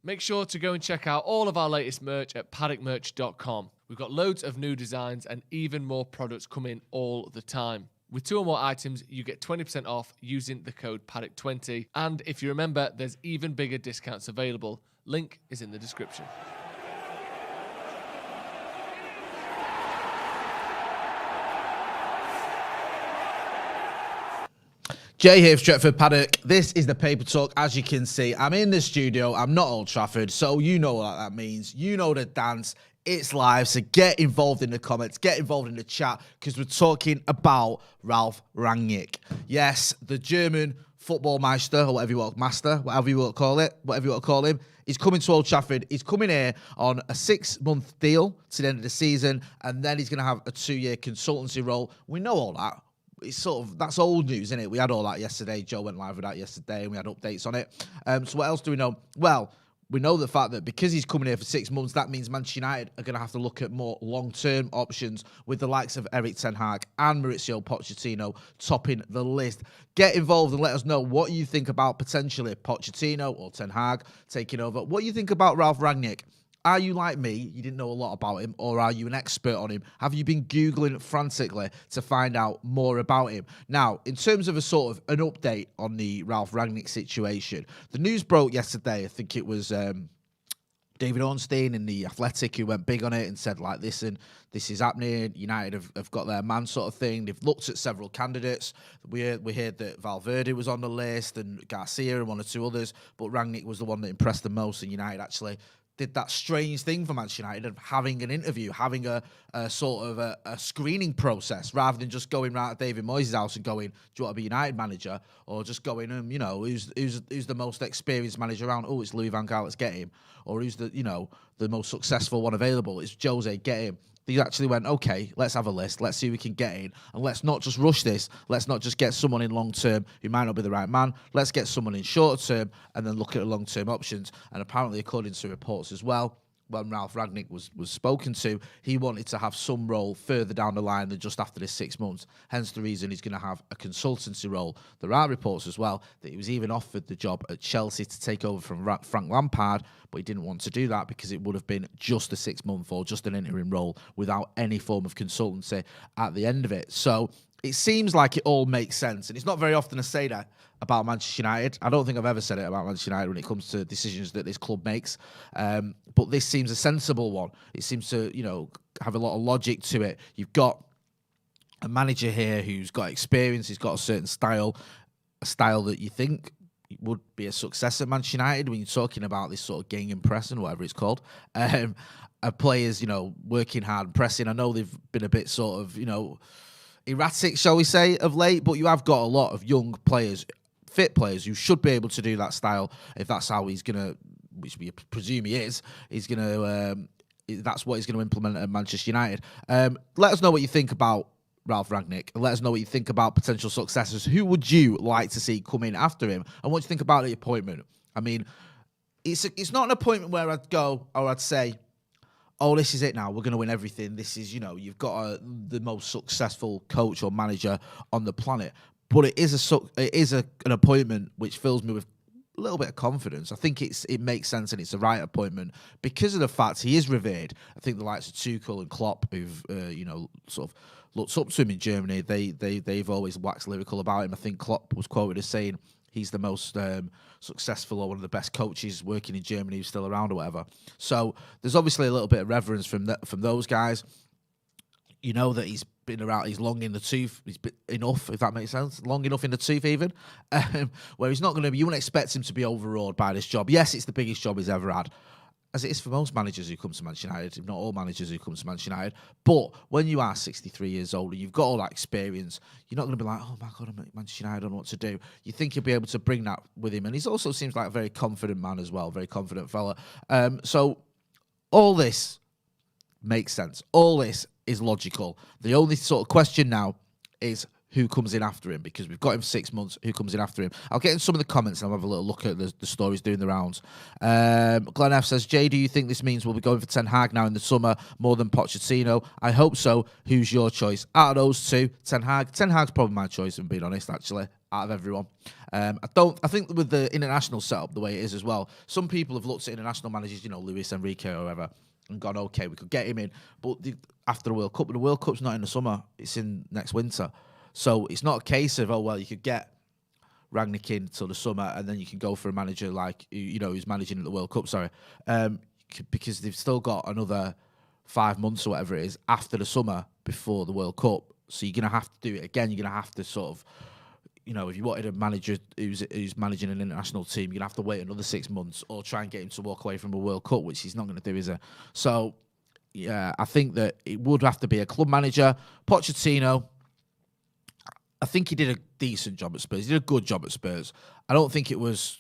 Make sure to go and check out all of our latest merch at paddockmerch.com. We've got loads of new designs and even more products coming all the time. With 2 or more items, you get 20% off using the code Paddock20. And if you remember, there's even bigger discounts available. Link is in the description. Jay here, Stretford, Paddock. This is the Paper Talk. As you can see, I'm in the studio. I'm not Old Trafford, so you know what that means. You know the dance. It's live, so get involved in the comments. Get involved in the chat, because we're talking about Ralf Rangnick. Yes, the German football master, or whatever you want, whatever you want to call him, he's coming to Old Trafford. He's coming here on a 6-month deal to the end of the season, and then he's going to have a 2-year consultancy role. We know all that. It's sort of, that's old news, isn't it? We had all that yesterday. Joe went live with that yesterday, and we had updates on it. So what else do we know? Well, we know the fact that because he's coming here for 6 months, that means Manchester United are going to have to look at more long-term options with the likes of Erik ten Hag and Mauricio Pochettino topping the list. Get involved and let us know what you think about potentially Pochettino or Ten Hag taking over. What you think about Ralf Rangnick. Are you like me, you didn't know a lot about him, or are you an expert on him? Have you been Googling frantically to find out more about him? Now, in terms of a sort of an update on the Ralf Rangnick situation, the news broke yesterday. I think it was David Ornstein in The Athletic who went big on it and said, like, listen, this is happening. United have got their man sort of thing. They've looked at several candidates. We heard that Valverde was on the list and Garcia and 1 or 2 others, but Rangnick was the one that impressed the most, and United actually did that strange thing for Manchester United of having an interview, having a sort of a screening process, rather than just going round to David Moyes' house and going, do you want to be United manager? Or just going, you know, who's the most experienced manager around? Oh, it's Louis van Gaal, let's get him. Or who's the most successful one available? It's Jose, get him. They actually went, okay, let's have a list. Let's see who we can get in. And let's not just rush this. Let's not just get someone in long term who might not be the right man. Let's get someone in short term and then look at the long term options. And apparently, according to reports as well, when Ralf Rangnick was spoken to, he wanted to have some role further down the line than just after this 6 months. Hence the reason he's going to have a consultancy role. There are reports as well that he was even offered the job at Chelsea to take over from Frank Lampard, but he didn't want to do that because it would have been just a 6-month or just an interim role without any form of consultancy at the end of it. So it seems like it all makes sense. And it's not very often I say that about Manchester United. I don't think I've ever said it about Manchester United when it comes to decisions that this club makes. But this seems a sensible one. It seems to, have a lot of logic to it. You've got a manager here who's got experience. He's got a certain style, a style that you think would be a success at Manchester United when you're talking about this sort of gang and pressing, whatever it's called. Players, working hard and pressing. I know they've been a bit sort of, erratic, shall we say, of late, but you have got a lot of young players, fit players, who should be able to do that style if that's how he's going to, which we presume he is, that's what he's going to implement at Manchester United. Let us know what you think about Ralf Rangnick, and let us know what you think about potential successors. Who would you like to see come in after him, and what do you think about the appointment? I mean, it's not an appointment where I'd go, or I'd say, oh, this is it now, we're going to win everything. This is, you've got the most successful coach or manager on the planet. But it is an appointment which fills me with a little bit of confidence. I think it makes sense and it's the right appointment because of the fact he is revered. I think the likes of Tuchel and Klopp, who've, sort of looked up to him in Germany, they've always waxed lyrical about him. I think Klopp was quoted as saying he's the most successful or one of the best coaches working in Germany who's still around or whatever. So there's obviously a little bit of reverence from those guys. You know that he's been around, he's long in the tooth, he's been enough, if that makes sense, long enough in the tooth even, where he's not going to be, you wouldn't expect him to be overawed by this job. Yes, it's the biggest job he's ever had, as it is for most managers who come to Manchester United, if not all managers who come to Manchester United. But when you are 63 years old and you've got all that experience, you're not going to be like, oh my God, I'm at Manchester United, I don't know what to do. You think you'll be able to bring that with him. And he also seems like a very confident man as well, very confident fella. So all this makes sense. All this is logical. The only sort of question now is who comes in after him, because we've got him for 6 months. Who comes in after him? I'll get in some of the comments and I'll have a little look at the stories doing the rounds. Glenn F says, Jay, do you think this means we'll be going for Ten Hag now in the summer more than Pochettino? I hope so. Who's your choice? Out of those two, Ten Hag. Ten Hag's probably my choice, if I'm being honest, actually. out of everyone. I think with the international setup, the way it is as well, some people have looked at international managers, Luis Enrique or whoever, and gone, okay, we could get him in. But after the World Cup, the World Cup's not in the summer, it's in next winter. So it's not a case of, you could get Rangnick in till the summer and then you can go for a manager like, who's managing at the World Cup, because they've still got another 5 months or whatever it is after the summer before the World Cup. So you're going to have to do it again. You're going to have to sort of, if you wanted a manager who's managing an international team, you're going to have to wait another 6 months or try and get him to walk away from a World Cup, which he's not going to do, is he? So, yeah, I think that it would have to be a club manager. Pochettino, I think he did a decent job at Spurs. He did a good job at Spurs. I don't think it was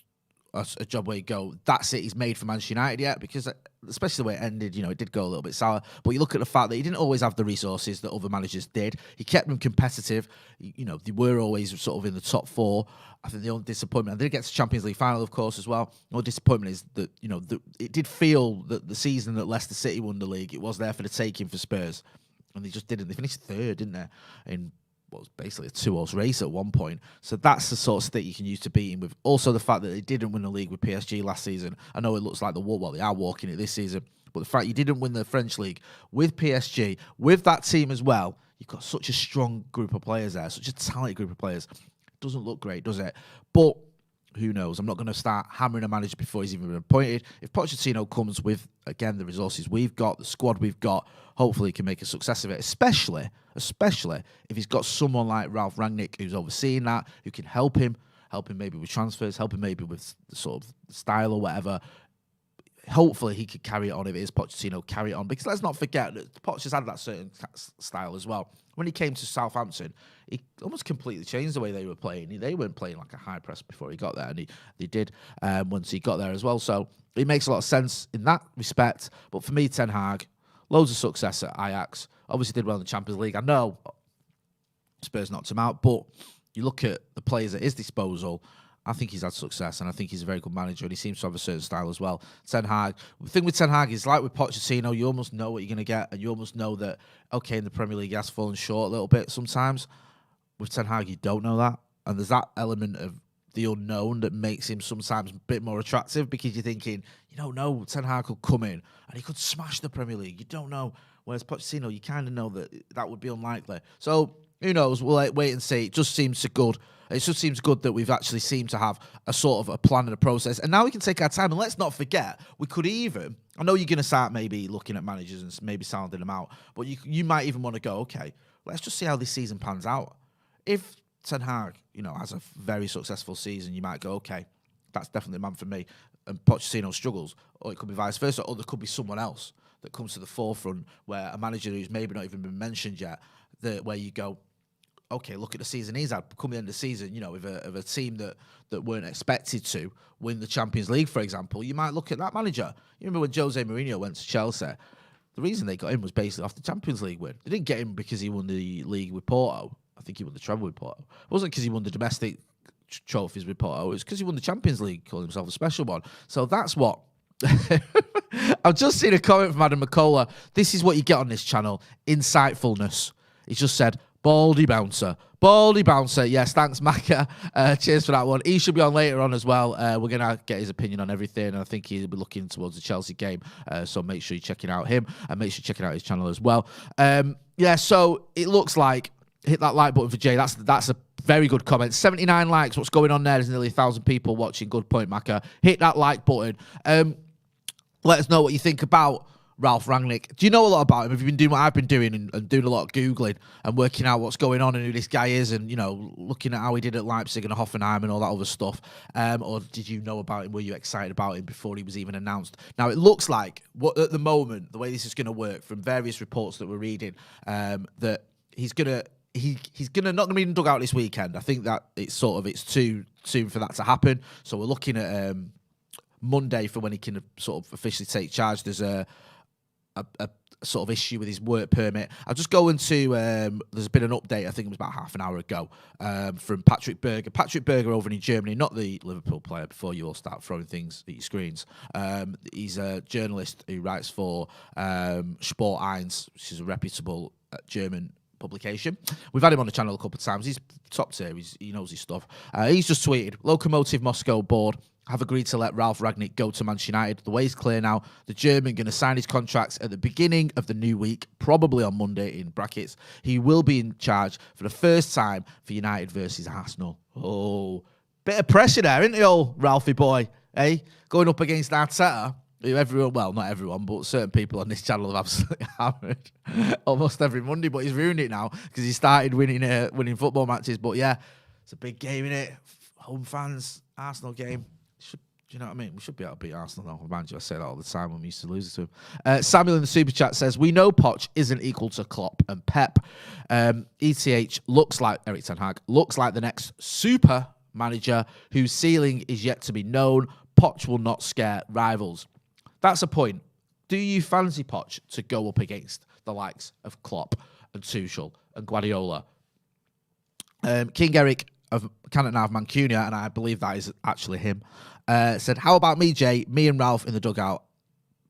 a job where you go, that's it, he's made for Manchester United yet, because especially the way it ended, it did go a little bit sour. But you look at the fact that he didn't always have the resources that other managers did. He kept them competitive. They were always sort of in the top four. I think the only disappointment, and they did get to Champions League final, of course, as well. The only disappointment is that, it did feel that the season that Leicester City won the league, it was there for the taking for Spurs. And they just didn't. They finished third, didn't they? In what was basically a 2-horse race at one point. So that's the sort of stick you can use to beat him with. Also, the fact that they didn't win the league with PSG last season. I know it looks like they are walking it this season. But the fact you didn't win the French league with PSG, with that team as well, you've got such a strong group of players there, such a talented group of players. It doesn't look great, does it? But who knows? I'm not going to start hammering a manager before he's even been appointed. If Pochettino comes with, again, the resources we've got, the squad we've got, hopefully he can make a success of it, especially if he's got someone like Ralf Rangnick who's overseeing that, who can help him maybe with transfers, help him maybe with the sort of style or whatever. Hopefully he could carry it on if it is Pochettino, carry it on. Because let's not forget that Poch has had that certain style as well. When he came to Southampton, he almost completely changed the way they were playing. They weren't playing like a high press before he got there, and they did once he got there as well. So it makes a lot of sense in that respect. But for me, Ten Hag, loads of success at Ajax. Obviously did well in the Champions League. I know Spurs knocked him out, but you look at the players at his disposal, I think he's had success, and I think he's a very good manager, and he seems to have a certain style as well. Ten Hag, the thing with Ten Hag is, like with Pochettino, you almost know what you're going to get, and you almost know that, okay, in the Premier League he has fallen short a little bit sometimes. With Ten Hag, you don't know that, and there's that element of the unknown that makes him sometimes a bit more attractive, because you're thinking, no, Ten Hag could come in, and he could smash the Premier League. You don't know. Whereas Pochettino, you kind of know that would be unlikely. So, who knows? We'll wait and see. It just seems good. It just seems good that we've actually seemed to have a sort of a plan and a process. And now we can take our time. And let's not forget, we could even, I know you're going to start maybe looking at managers and maybe sounding them out, but you might even want to go, okay, let's just see how this season pans out. If Ten Hag, has a very successful season, you might go, okay, that's definitely the man for me. And Pochettino struggles. Or it could be vice versa. Or there could be someone else that comes to the forefront, where a manager who's maybe not even been mentioned yet, where you go, okay, look at the season he's had. Come the end of the season, of a team that weren't expected to win the Champions League, for example, you might look at that manager. You remember when Jose Mourinho went to Chelsea? The reason they got him was basically off the Champions League win. They didn't get him because he won the league with Porto. I think he won the treble with Porto. It wasn't because he won the domestic trophies with Porto. It was because he won the Champions League, called himself a special one. So that's what... I've just seen a comment from Adam McCullough. This is what you get on this channel. Insightfulness. He's just said, Baldy bouncer. Yes, thanks, Macca. Cheers for that one. He should be on later on as well. We're going to get his opinion on everything. And I think he'll be looking towards the Chelsea game. So make sure you're checking out him. And make sure you're checking out his channel as well. So it looks like, hit that like button for Jay. That's a very good comment. 79 likes. What's going on there? There's nearly 1,000 people watching. Good point, Macca. Hit that like button. Let us know what you think about Ralf Rangnick. Do you know a lot about him? Have you been doing what I've been doing and doing a lot of Googling and working out what's going on and who this guy is and, looking at how he did at Leipzig and Hoffenheim and all that other stuff? Or did you know about him? Were you excited about him before he was even announced? Now, it looks like, at the moment, the way this is going to work from various reports that we're reading, that he's going to not going to be in the dugout this weekend. I think that it's too soon for that to happen. So we're looking at Monday for when he can sort of officially take charge. There's a sort of issue with his work permit. I'll just go into, there's been an update, I think it was about half an hour ago, from Patrick Berger. Patrick Berger over in Germany, not the Liverpool player, before you all start throwing things at your screens. He's a journalist who writes for Sport 1, which is a reputable German publication. We've had him on the channel a couple of times. He's top tier. He knows his stuff. He's just tweeted, Lokomotiv Moscow board have agreed to let Ralf Rangnick go to Manchester United. The way is clear now. The German going to sign his contracts at the beginning of the new week, probably on Monday, in brackets. He will be in charge for the first time for United versus Arsenal. Oh, bit of pressure there, isn't it, old Ralphie boy? Eh? Going up against Arteta, who everyone, well, not everyone, but certain people on this channel have absolutely hammered almost every Monday, but he's ruined it now because he started winning football matches. But yeah, it's a big game, innit? Home fans, Arsenal game. Do you know what I mean? We should be able to beat Arsenal now. Mind you, I say that all the time when we used to lose it to him. Samuel in the super chat says, we know Poch isn't equal to Klopp and Pep. ETH looks like Erik Ten Hag, looks like the next super manager whose ceiling is yet to be known. Poch will not scare rivals. That's a point. Do you fancy Poch to go up against the likes of Klopp and Tuchel and Guardiola? King Eric of Canada Nav Mancunia, and I believe that is actually him, said, how about me, Jay? Me and Ralph in the dugout.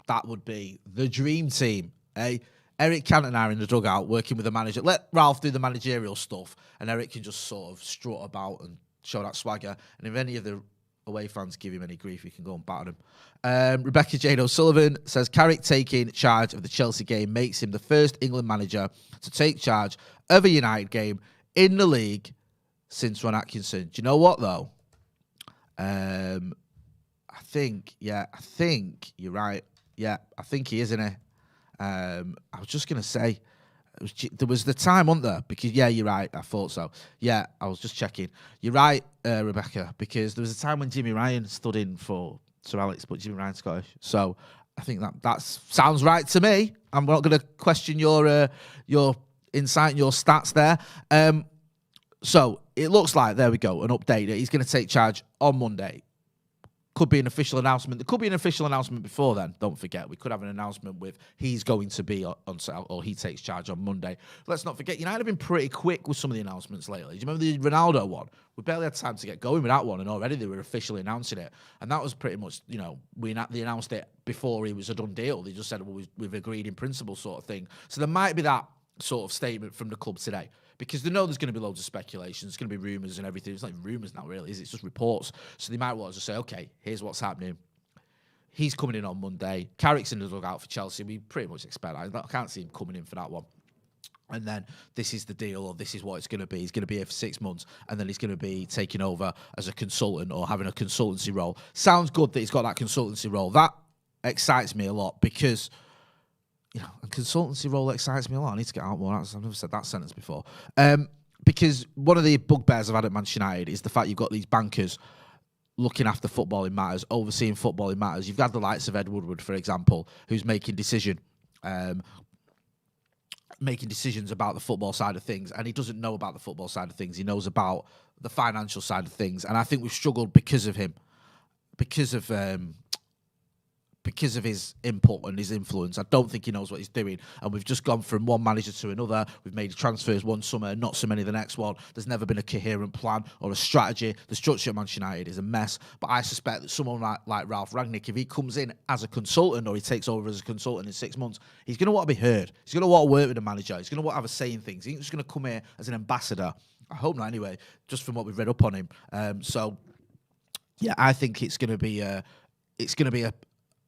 That would be the dream team, eh? Eric Cantona in the dugout working with the manager. Let Ralph do the managerial stuff, and Eric can just sort of strut about and show that swagger. And if any of the away fans give him any grief, he can go and batter him. Rebecca Jane O'Sullivan says, Carrick taking charge of the Chelsea game makes him the first England manager to take charge of a United game in the league since Ron Atkinson. Do you know what, though? I think you're right. Yeah, I think he is, isn't he? I was just going to say, there was the time, wasn't there? Because, yeah, you're right. I thought so. Yeah, I was just checking. You're right, Rebecca, because there was a time when Jimmy Ryan stood in for Sir Alex, but Jimmy Ryan's Scottish. So I think that sounds right to me. I'm not going to question your insight and your stats there. So it looks like, there we go, an update. He's going to take charge on Monday. Could be an official announcement. There could be an official announcement before then. Don't forget, we could have an announcement with he's going to be on sale or he takes charge on Monday. Let's not forget, United have been pretty quick with some of the announcements lately. Do you remember the Ronaldo one? We barely had time to get going with that one, and already they were officially announcing it. And that was pretty much, they announced it before it was a done deal. They just said, well, we've agreed in principle sort of thing. So there might be that sort of statement from the club today, because they know there's going to be loads of speculation, there's going to be rumours and everything. It's not even rumours now, really, is it? It's just reports. So they might want to say, okay, here's what's happening. He's coming in on Monday. Carrick's in the dugout for Chelsea. We pretty much expect that. I can't see him coming in for that one. And then this is the deal, or this is what it's going to be. He's going to be here for 6 months, and then he's going to be taking over as a consultant or having a consultancy role. Sounds good that he's got that consultancy role. That excites me a lot because, a consultancy role excites me a lot. I need to get out more. I've never said that sentence before. Because one of the bugbears I've had at Manchester United is the fact you've got these bankers looking after footballing matters, overseeing footballing matters. You've got the likes of Ed Woodward, for example, who's making decisions about the football side of things, and he doesn't know about the football side of things. He knows about the financial side of things, and I think we've struggled because of him, because of his input and his influence. I don't think he knows what he's doing. And we've just gone from one manager to another. We've made transfers one summer, not so many the next one. There's never been a coherent plan or a strategy. The structure at Manchester United is a mess. But I suspect that someone like Ralf Rangnick, if he comes in as a consultant or he takes over as a consultant in 6 months, he's going to want to be heard. He's going to want to work with the manager. He's going to want to have a say in things. He's just going to come here as an ambassador. I hope not anyway, just from what we've read up on him. Yeah, I think it's going to be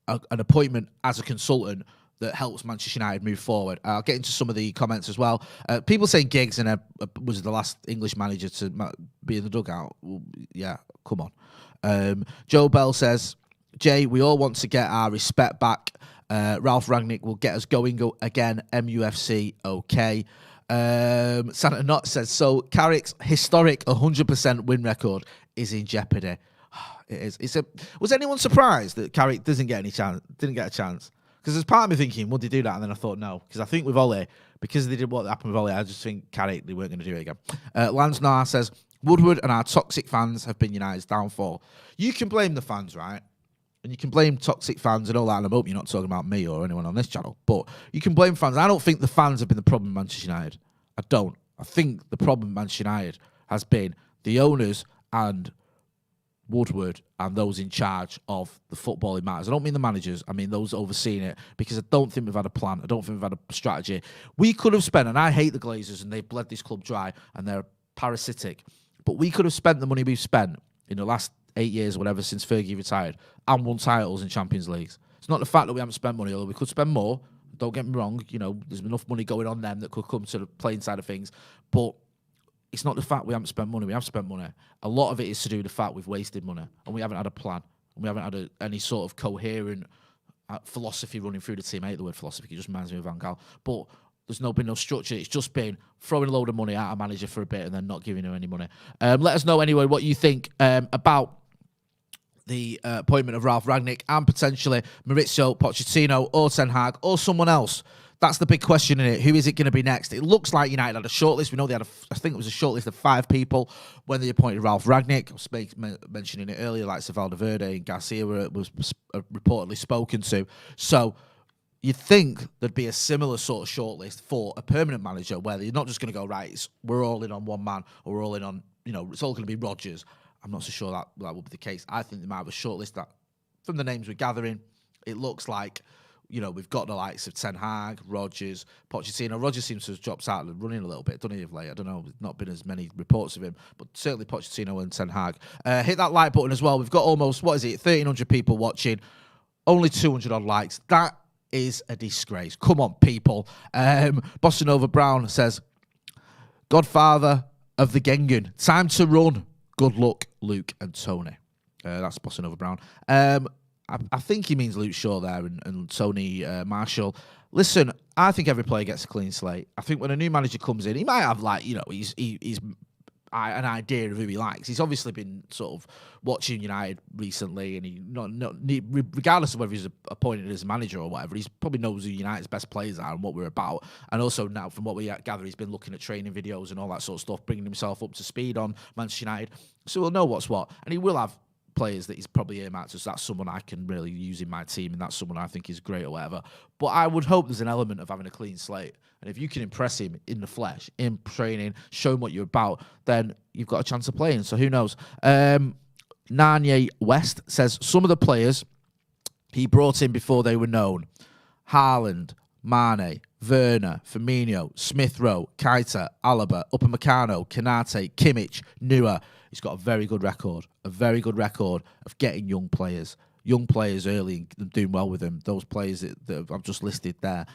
an appointment as a consultant that helps Manchester United move forward. I'll get into some of the comments as well. People saying Giggs was the last English manager to be in the dugout. Well, yeah, come on. Joe Bell says, Jay, we all want to get our respect back. Ralf Rangnick will get us going again. MUFC, okay. Santa Knott says, so Carrick's historic 100% win record is in jeopardy. It is. Was anyone surprised that Carrick didn't get a chance? Because there's part of me thinking, would they do that? And then I thought, no. Because I think with Ole, because they did what happened with Ole, I just think Carrick, they weren't going to do it again. Lance Nar says, Woodward and our toxic fans have been United's downfall. You can blame the fans, right? And you can blame toxic fans and all that. And I hope you're not talking about me or anyone on this channel. But you can blame fans. I don't think the fans have been the problem in Manchester United. I don't. I think the problem in Manchester United has been the owners and Woodward and those in charge of the footballing matters. I don't mean the managers, I mean those overseeing it, because I don't think we've had a plan. I don't think we've had a strategy. We could have spent, and I hate the Glazers and they've bled this club dry and they're parasitic, but we could have spent the money we've spent in the last 8 years or whatever since Fergie retired and won titles in Champions Leagues. It's not the fact that we haven't spent money, although we could spend more. Don't get me wrong, you know, there's enough money going on them that could come to the playing side of things, but it's not the fact we haven't spent money. We have spent money. A lot of it is to do with the fact we've wasted money and we haven't had a plan. And we haven't had any sort of coherent philosophy running through the team. I hate the word philosophy. It just reminds me of Van Gaal. But there's been no structure. It's just been throwing a load of money at a manager for a bit and then not giving her any money. Let us know anyway what you think about the appointment of Ralf Rangnick and potentially Maurizio Pochettino or Ten Hag or someone else. That's the big question in it. Who is it going to be next? It looks like United had a shortlist. We know they had I think it was a shortlist of 5 people when they appointed Ralf Rangnick. I was mentioning it earlier, like Valverde and Garcia was reportedly spoken to. So you'd think there'd be a similar sort of shortlist for a permanent manager where you're not just going to go, right, we're all in on one man or we're all in on, you know, it's all going to be Rodgers. I'm not so sure that will be the case. I think they might have a shortlist that, from the names we're gathering, it looks like, you know, we've got the likes of Ten Hag, Rodgers, Pochettino. Rodgers seems to have dropped out of the running a little bit, doesn't he, of late? I don't know. There's not been as many reports of him, but certainly Pochettino and Ten Hag. Hit that like button as well. We've got almost, 1,300 people watching, only 200 odd likes. That is a disgrace. Come on, people. Bossa Nova Brown says, Godfather of the Gengun. Time to run. Good luck, Luke and Tony. That's Bossa Nova Brown. I think he means Luke Shaw there and Tony Marshall. Listen, I think every player gets a clean slate. I think when a new manager comes in, he might have, like, you know, he's an idea of who he likes. He's obviously been sort of watching United recently, and regardless of whether he's appointed as a manager or whatever, he probably knows who United's best players are and what we're about. And also now, from what we gather, he's been looking at training videos and all that sort of stuff, bringing himself up to speed on Manchester United. So he'll know what's what, and he will have players that he's probably earmarked as that's someone I can really use in my team and that's someone I think is great or whatever. But I would hope there's an element of having a clean slate. And if you can impress him in the flesh, in training, show him what you're about, then you've got a chance of playing. So who knows? Nanye West says some of the players he brought in before they were known. Haaland, Mane, Werner, Firmino, Smith Rowe, Keita, Alaba, Upamecano, Konate, Kimmich, Neuer. He's got a very good record of getting young players early and doing well with them. Those players that I've just listed there.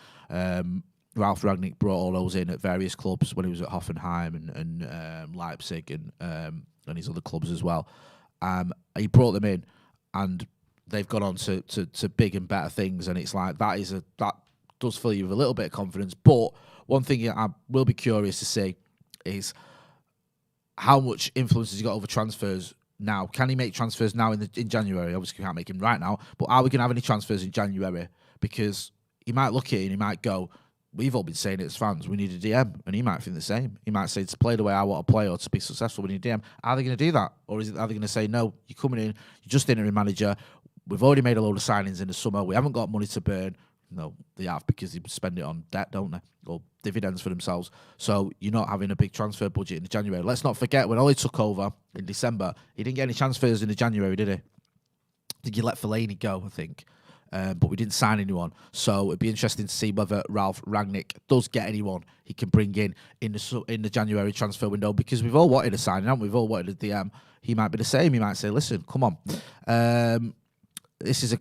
Ralf Rangnick brought all those in at various clubs when he was at Hoffenheim and Leipzig and his other clubs as well. He brought them in, and they've gone on to big and better things. And it's like that does fill you with a little bit of confidence. But one thing I will be curious to see is how much influence has he got over transfers now? Can he make transfers now in January? Obviously, we can't make him right now, but are we going to have any transfers in January? Because he might look at it and he might go, we've all been saying it as fans, we need a DM, and he might think the same. He might say, to play the way I want to play or to be successful, we need a DM. Are they going to do that? Or are they going to say, no, you're coming in, you're just interim manager, we've already made a load of signings in the summer, we haven't got money to burn. No, they have, because they spend it on debt, don't they? Or dividends for themselves. So you're not having a big transfer budget in January. Let's not forget, when Ole took over in December, he didn't get any transfers in the January, did he? I think he let Fellaini go, I think. But we didn't sign anyone. So it'd be interesting to see whether Ralf Rangnick does get anyone he can bring in the January transfer window, because we've all wanted a signing, haven't we? We've all wanted a DM. He might be the same. He might say, listen, come on. This is a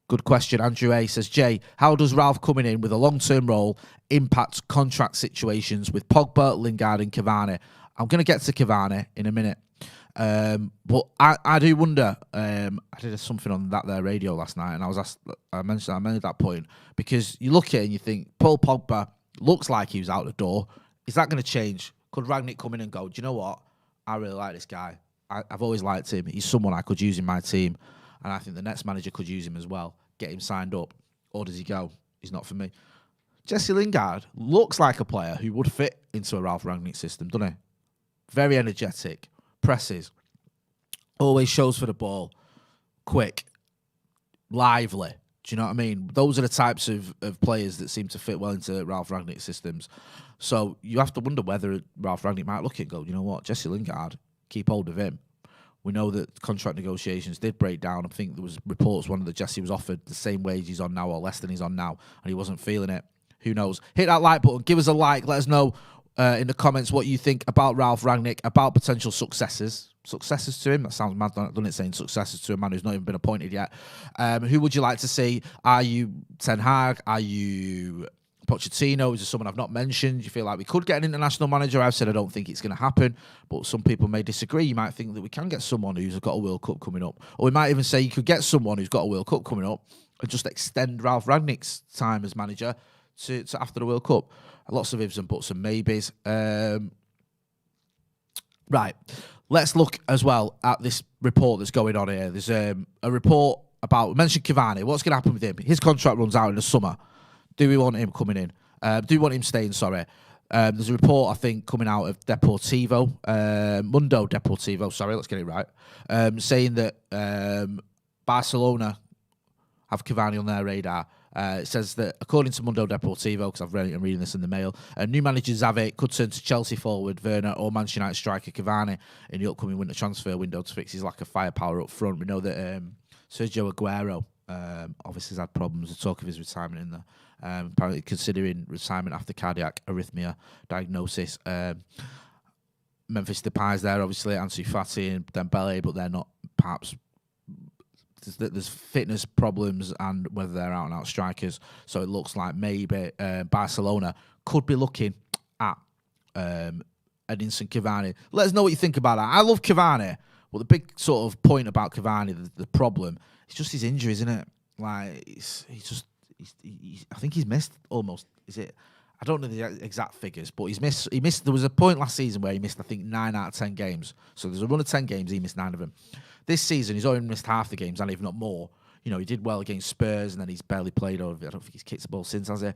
good question. Andrew A says, Jay, how does Ralf coming in with a long-term role impact contract situations with Pogba, Lingard and Cavani? I'm going to get to Cavani in a minute. But I do wonder, I did something on that there radio last night, and I was asked, I made that point, because you look at it and you think, Paul Pogba looks like he was out the door. Is that going to change? Could Rangnick come in and go, do you know what? I really like this guy. I've always liked him. He's someone I could use in my team. And I think the next manager could use him as well. Get him signed up. Or does he go, he's not for me? Jesse Lingard looks like a player who would fit into a Ralf Rangnick system, doesn't he? Very energetic. Presses. Always shows for the ball. Quick. Lively. Do you know what I mean? Those are the types of players that seem to fit well into Ralf Rangnick systems. So you have to wonder whether Ralf Rangnick might look at it and go, you know what, Jesse Lingard, keep hold of him. We know that contract negotiations did break down. I think there was reports one of the Jesse was offered the same wage he's on now or less than he's on now, and he wasn't feeling it. Who knows? Hit that like button. Give us a like. Let us know in the comments what you think about Ralf Rangnick, about potential successors. Successors to him? That sounds mad, doesn't it, saying successors to a man who's not even been appointed yet. Who would you like to see? Are you Ten Hag? Are you Pochettino? Is there someone I've not mentioned? You feel like we could get an international manager? I've said I don't think it's going to happen, but some people may disagree. You might think that we can get someone who's got a World Cup coming up. Or we might even say you could get someone who's got a World Cup coming up and just extend Ralf Rangnick's time as manager to after the World Cup. Lots of ifs and buts and maybes. Right. Let's look as well at this report that's going on here. There's a report about, we mentioned Cavani. What's going to happen with him? His contract runs out in the summer. Do we want him coming in? Do we want him staying, sorry? There's a report, I think, coming out of Deportivo, Mundo Deportivo, sorry, let's get it right, saying that Barcelona have Cavani on their radar. It says that, according to Mundo Deportivo, because I'm reading this in the Mail, new manager Xavi could turn to Chelsea forward Werner or Manchester United striker Cavani in the upcoming winter transfer window to fix his lack of firepower up front. We know that Sergio Aguero obviously has had problems. The talk of his retirement in there. Apparently considering retirement after cardiac arrhythmia diagnosis. Memphis Depay's there, obviously, Ansu Fati and Dembele, but they're not perhaps... There's fitness problems and whether they're out-and-out strikers. So it looks like maybe Barcelona could be looking at an instant Cavani. Let us know what you think about that. I love Cavani, but the big sort of point about Cavani, the problem, is just his injuries, isn't it? Like, I think he's missed almost, is it? I don't know the exact figures, but he missed. There was a point last season where he missed, I think, 9 out of 10 games. So there's a run of 10 games, he missed 9 of them. This season, he's only missed half the games, and if not more. You know, he did well against Spurs, and then he's barely played. Or I don't think he's kicked the ball since, has he?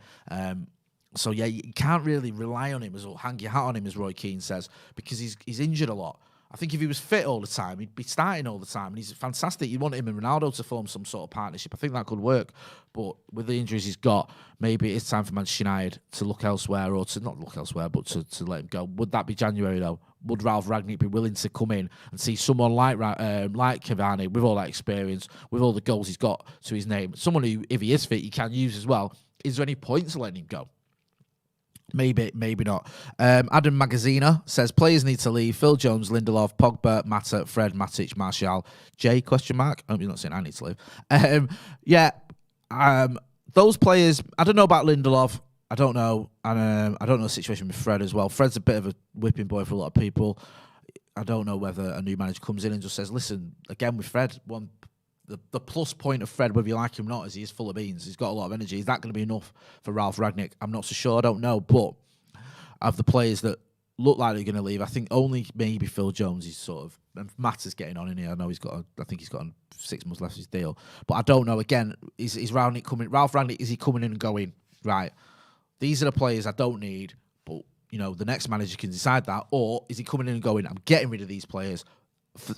So yeah, you can't really rely on him or hang your hat on him, as Roy Keane says, because he's injured a lot. I think if he was fit all the time, he'd be starting all the time, and he's fantastic. You want him and Ronaldo to form some sort of partnership. I think that could work, but with the injuries he's got, maybe it's time for Manchester United to look elsewhere, or to not look elsewhere, but to let him go. Would that be January, though? Would Ralf Rangnick be willing to come in and see someone like Cavani, with all that experience, with all the goals he's got to his name, someone who, if he is fit, he can use as well? Is there any point to letting him go? Maybe, maybe not. Adam Magazina says players need to leave. Phil Jones, Lindelof, Pogba, Mata, Fred, Matic, Martial, J ? I hope you're not saying I need to leave. Those players. I don't know about Lindelof. I don't know, and I don't know the situation with Fred as well. Fred's a bit of a whipping boy for a lot of people. I don't know whether a new manager comes in and just says, "Listen, again with Fred, the plus point of Fred, whether you like him or not, is he is full of beans. He's got a lot of energy. Is that going to be enough for Ralf Rangnick? I'm not so sure. I don't know. But of the players that look like they're going to leave, I think only maybe Phil Jones is sort of... And Matt is getting on in here. I know I think he's got 6 months left of his deal. But I don't know. Again, is Rangnick coming... Ralf Rangnick, is he coming in and going, right, these are the players I don't need, but, you know, the next manager can decide that. Or is he coming in and going, I'm getting rid of these players,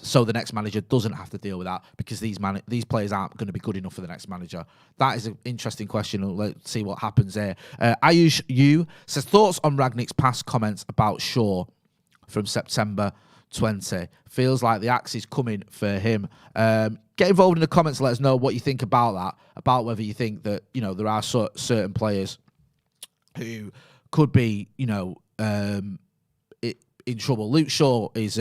so the next manager doesn't have to deal with that, because these players aren't going to be good enough for the next manager? That is an interesting question. Let's see what happens there. Ayush Yu says, thoughts on Rangnick's past comments about Shaw from September 20. Feels like the axe is coming for him. Get involved in the comments. Let us know what you think about that, about whether you think that, you know, there are certain players who could be, you know, in trouble. Luke Shaw is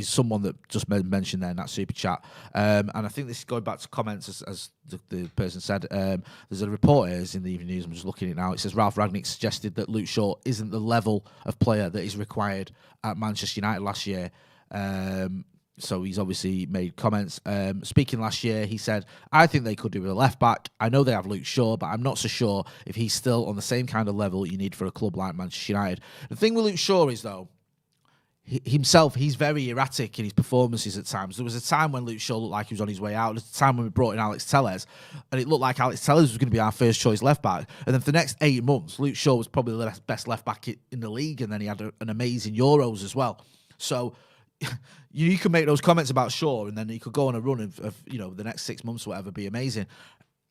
someone that just mentioned there in that super chat. And I think this is going back to comments, as the person said. There's a report here, it's in the Evening News, I'm just looking at it now. It says Ralf Rangnick suggested that Luke Shaw isn't the level of player that is required at Manchester United last year. So he's obviously made comments. Speaking last year, he said, I think they could do with a left-back. I know they have Luke Shaw, but I'm not so sure if he's still on the same kind of level you need for a club like Manchester United. The thing with Luke Shaw is, though, he's very erratic in his performances at times. There was a time when Luke Shaw looked like he was on his way out. There was a time when we brought in Alex Telles, and it looked like Alex Telles was going to be our first choice left back. And then for the next 8 months, Luke Shaw was probably the best left back in the league, and then he had an amazing Euros as well. So you can make those comments about Shaw, and then he could go on a run of you know, the next 6 months or whatever, be amazing.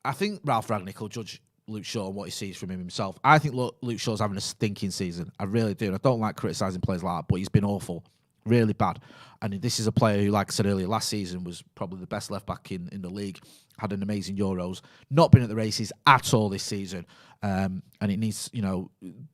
I think Ralf Rangnick will judge Luke Shaw and what he sees from him himself. I think Luke Shaw's having a stinking season. I really do. And I don't like criticising players like that, but he's been awful. Really bad. And this is a player who, like I said earlier, last season was probably the best left back in the league, had an amazing Euros, not been at the races at all this season. And it needs,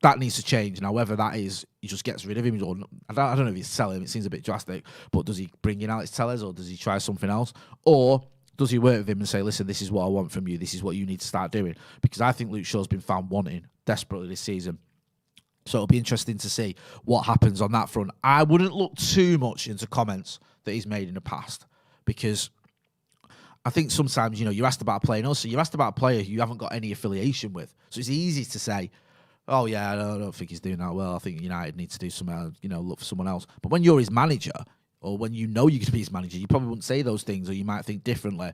that needs to change. Now, whether that is he just gets rid of him, or I don't know if he's selling him, it seems a bit drastic, but does he bring in Alex Telles, or does he try something else? Or does he work with him and say, listen, this is what I want from you, this is what you need to start doing? Because I think Luke Shaw's been found wanting desperately this season. So it'll be interesting to see what happens on that front. I wouldn't look too much into comments that he's made in the past, because I think sometimes, you're asked about a player, and also you're asked about a player who you haven't got any affiliation with. So it's easy to say, oh, yeah, I don't think he's doing that well. I think United need to do something, look for someone else. But when you're his manager, or when you know you're going to be his manager, you probably wouldn't say those things, or you might think differently.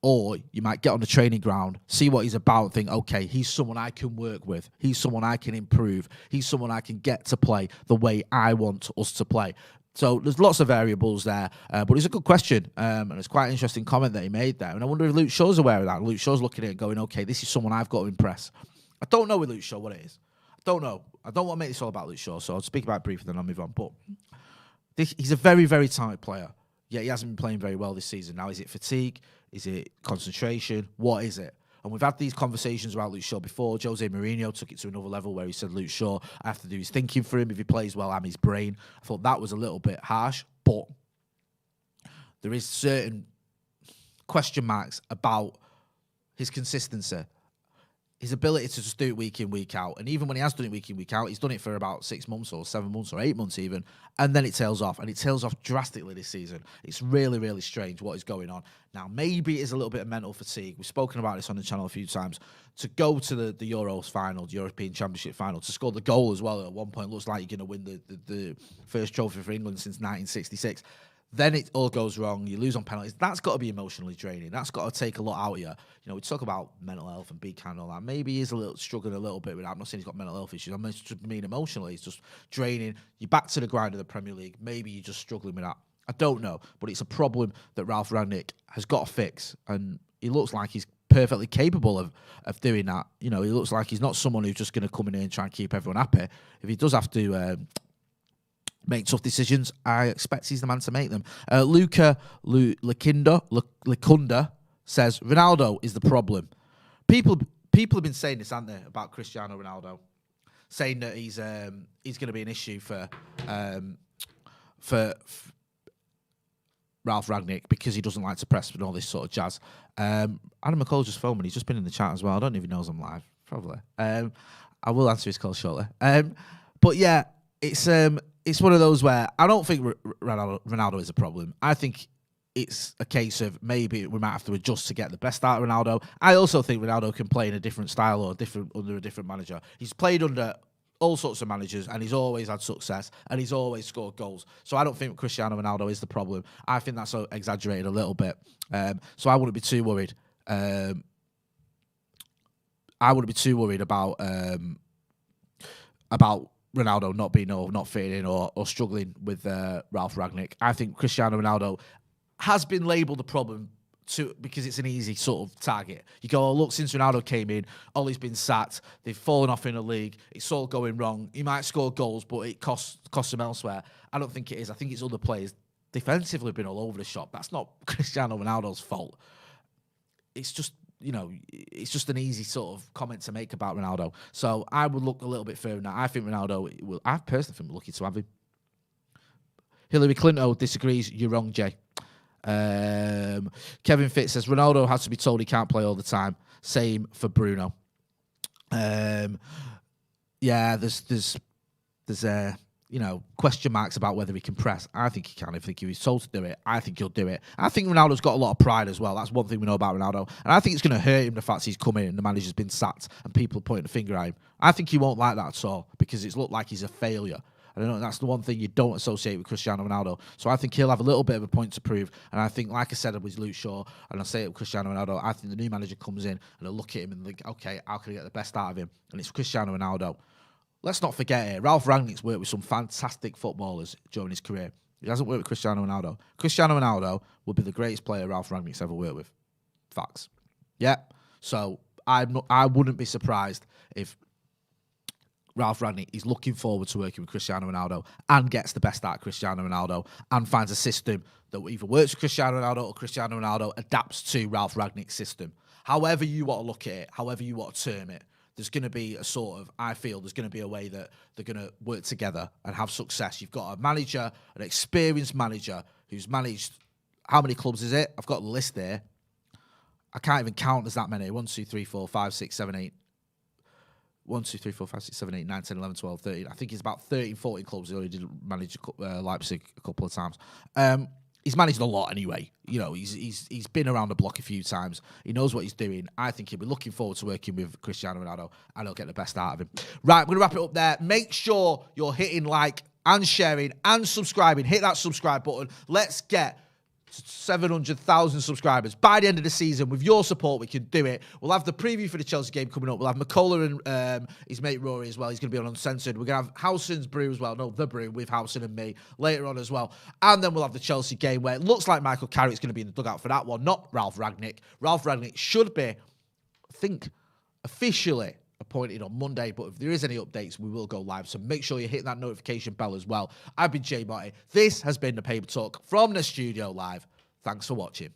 Or you might get on the training ground, see what he's about, and think, okay, he's someone I can work with. He's someone I can improve. He's someone I can get to play the way I want us to play. So there's lots of variables there. But it's a good question. And it's quite an interesting comment that he made there. And I wonder if Luke Shaw's aware of that. Luke Shaw's looking at it going, okay, this is someone I've got to impress. I don't know with Luke Shaw what it is. I don't know. I don't want to make this all about Luke Shaw, so I'll speak about it briefly, then I'll move on. But he's a very, very talented player. Yeah, he hasn't been playing very well this season. Now, is it fatigue? Is it concentration? What is it? And we've had these conversations about Luke Shaw before. Jose Mourinho took it to another level where he said, Luke Shaw, I have to do his thinking for him. If he plays well, I'm his brain. I thought that was a little bit harsh, but there is certain question marks about his consistency, his ability to just do it week in, week out. And even when he has done it week in, week out, he's done it for about 6 months or 7 months or 8 months even, and then it tails off. And it tails off drastically this season. It's really, really strange what is going on. Now, maybe it is a little bit of mental fatigue. We've spoken about this on the channel a few times. To go to the Euros final, the European Championship final, to score the goal as well at one point, looks like you're going to win the first trophy for England since 1966. Then it all goes wrong. You lose on penalties. That's got to be emotionally draining. That's got to take a lot out of you. We talk about mental health and BK and all that. Maybe he's struggling a little bit with that. I'm not saying he's got mental health issues. I just mean emotionally. It's just draining. You're back to the grind of the Premier League. Maybe you're just struggling with that. I don't know. But it's a problem that Ralf Rangnick has got to fix. And he looks like he's perfectly capable of doing that. He looks like he's not someone who's just going to come in here and try and keep everyone happy. If he does have to make tough decisions, I expect he's the man to make them. Luca Lecunda says, Ronaldo is the problem. People have been saying this, haven't they, about Cristiano Ronaldo, saying that he's going to be an issue for Ralf Rangnick because he doesn't like to press and all this sort of jazz. Adam McCall just phoned me. He's just been in the chat as well. I don't even know if I'm live. Probably. I will answer his call shortly. But yeah, it's one of those where I don't think Ronaldo is a problem. I think it's a case of maybe we might have to adjust to get the best out of Ronaldo. I also think Ronaldo can play in a different style or under a different manager. He's played under all sorts of managers and he's always had success and he's always scored goals. So I don't think Cristiano Ronaldo is the problem. I think that's exaggerated a little bit. So I wouldn't be too worried. I wouldn't be too worried about Ronaldo not being or not fitting in or struggling with Ralf Rangnick. I think Cristiano Ronaldo has been labelled a problem because it's an easy sort of target. You go, oh, look, since Ronaldo came in, Ollie's been sacked. They've fallen off in a league. It's all going wrong. He might score goals, but it costs him elsewhere. I don't think it is. I think it's other players defensively have been all over the shop. That's not Cristiano Ronaldo's fault. It's just, it's just an easy sort of comment to make about Ronaldo. So I would look a little bit further now. I think Ronaldo will. I personally think we're lucky to have him. Hillary Clinton disagrees. You're wrong, Jay. Kevin Fitz says Ronaldo has to be told he can't play all the time. Same for Bruno. Yeah, there's question marks about whether he can press. I think he can. I think if he's told to do it, I think he'll do it. I think Ronaldo's got a lot of pride as well. That's one thing we know about Ronaldo. And I think it's going to hurt him, the fact he's come in and the manager's been sacked and people are pointing the finger at him. I think he won't like that at all because it's looked like he's a failure. I don't know. That's the one thing you don't associate with Cristiano Ronaldo. So I think he'll have a little bit of a point to prove. And I think, like I said with Luke Shaw, and I say it with Cristiano Ronaldo, I think the new manager comes in and they'll look at him and think, okay, how can I get the best out of him? And it's Cristiano Ronaldo. Let's not forget it. Ralf Rangnick's worked with some fantastic footballers during his career. He hasn't worked with Cristiano Ronaldo. Cristiano Ronaldo would be the greatest player Ralf Rangnick's ever worked with. Facts. Yeah. So I wouldn't be surprised if Ralf Rangnick is looking forward to working with Cristiano Ronaldo and gets the best out of Cristiano Ronaldo and finds a system that either works with Cristiano Ronaldo or Cristiano Ronaldo adapts to Ralf Rangnick's system. However you want to look at it, however you want to term it, there's going to be a sort of, I feel there's going to be a way that they're going to work together and have success. You've got a manager, an experienced manager who's managed, how many clubs is it? I've got the list there. I can't even count, there's that many. 1, 2, 3, 4, 5, 6, 7, 8. 1, 2, 3, 4, 5, 6, 7, 8, 9, 10, 11, 12, 13. I think he's about 13, 14 clubs. He already did manage Leipzig a couple of times. He's managed a lot anyway. You know, he's been around the block a few times. He knows what he's doing. I think he'll be looking forward to working with Cristiano Ronaldo, and he'll get the best out of him. Right, I'm going to wrap it up there. Make sure you're hitting like and sharing and subscribing. Hit that subscribe button. Let's get 700,000 subscribers by the end of the season. With your support, we can do it. We'll have the preview for the Chelsea game coming up. We'll have McCullough and his mate Rory as well. He's going to be on Uncensored. We're going to have Howson's Brew as well. No, The Brew with Howson and me later on as well. And then we'll have the Chelsea game where it looks like Michael Carrick's going to be in the dugout for that one, not Ralf Rangnick. Ralf Rangnick should be, I think, officially appointed on Monday, but if there is any updates, we will go live. So make sure you hit that notification bell as well. I've been Jay Marty. This has been the Paper Talk from the studio live. Thanks for watching.